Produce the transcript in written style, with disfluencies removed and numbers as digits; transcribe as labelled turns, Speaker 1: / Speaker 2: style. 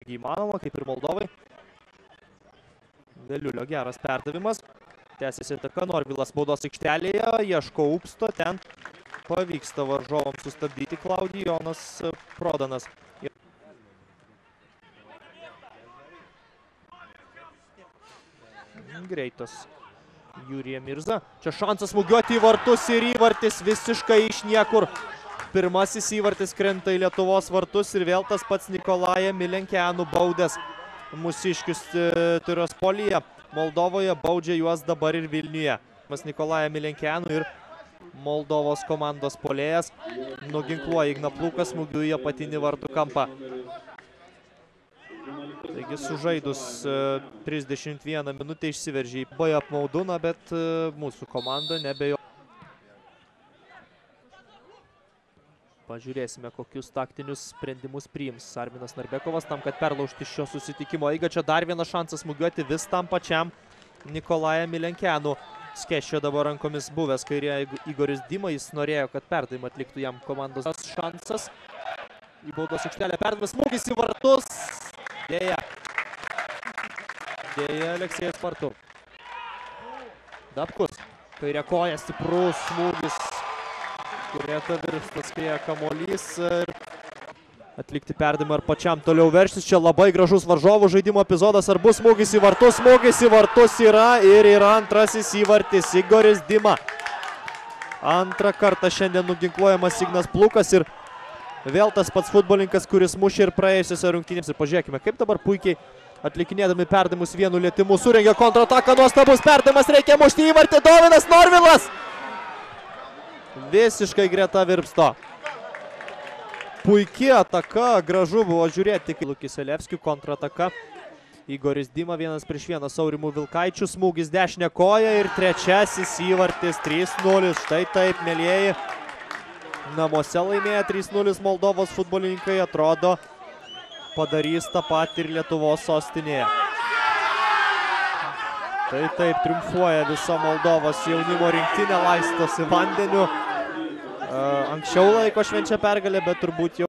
Speaker 1: irgi įmanoma, kaip ir Moldovai. Veliulio geras perdavimas. Tęsiasi ataka, Norvilas baudos aikštelėje, ieško Upsto, ten pavyksta varžovams sustabdyti Klaudijonas Prodanas. Greitas Jurija Mirza. Čia šansas smūgiuoti į vartus ir įvartis visiškai iš niekur. Pirmasis įvartis krenta į Lietuvos vartus ir vėl tas pats Nikolaja Milenkianų baudęs mūsiškius Tiraspolyje. Moldovoje baudžia juos dabar ir Vilniuje. Nikolaja Milenkianų ir Moldovos komandos puolėjas nuginkluoja Igną Plūką smūgiu į apatinį vartų kampą. Taigi sužaidus 31 minutę išsiveržė į B apmaudūną, bet mūsų komanda nebejo. Pažiūrėsime, kokius taktinius sprendimus priims Arminas Narbekovas tam, kad perlaužti šio susitikimo eigą. Čia dar vienas šansas smūgiuoti vis tam pačiam Nikolaja Milenkianų. Skeščio dabar rankomis buvęs kairė Igoris Dima, jis norėjo, kad perdavimą atliktų jam komandos šansas. Į baudos aikštelę perdavimas, smūgis į vartus. Dėja Aleksėjas Spartu. Dabkus, kairė koja, stiprus smūgis. Turėtų virštas skrieja kamuolys ir atlikti perdavimą ir pačiam toliau verštis. Čia labai gražus varžovų žaidimo epizodas. Ar bus smūgis į vartus? Smūgis į vartus yra ir yra antrasis įvartis. Igoris Dima. Antrą kartą šiandien nuginkluojamas Ignas Plūkas ir vėl tas pats futbolininkas, kuris mušė ir praėjusiose rungtynėse. Pažiūrėkime, kaip dabar puikiai atlikinėdami perdavimus vienu lietimu surengė kontrataką. Nuostabus perdavimas, reikia mušti įvartį. Dovydas Norvilas visiškai greta virpsto. Puikia ataka, gražu buvo žiūrėti. Lukis Elevskių kontrataka. Igoris Dima 1-1 Aurimų Vilkaičių, smūgis dešinė koja ir trečiasis įvartis 3-0. Štai taip, mielieji. Namuose laimėję 3-0 Moldovos futbolininkai, atrodo padarys tą patį ir Lietuvos sostinėje. Tai taip triumfuoja visa Moldovos jaunimo rinktinė, laistosi vandeniu. Anksčiau laiko švenčia pergalę, bet turbūt jau